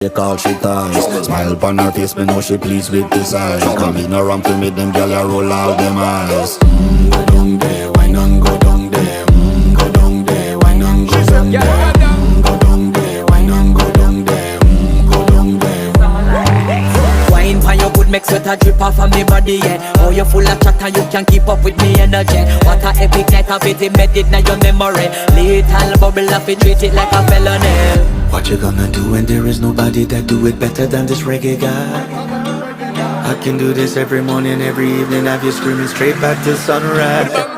They call she ties. Smile upon her face, me know she pleased with this eyes. Come in around to me, them gyal a roll out them eyes. Go down there, why not go down there? Go down there, why not go down there? Go down there, why not go down there? Go down there. Wine pan your good, make sweat a drip off of me body, yeah. Oh, you full of chatter, you can't keep up with me energy. What a epic night of it, embedded in your memory. Little bubble of it, treat it like a felony. What you gonna do when there is nobody that do it better than this reggae guy? I can do this every morning, every evening, have you screaming straight back to sunrise.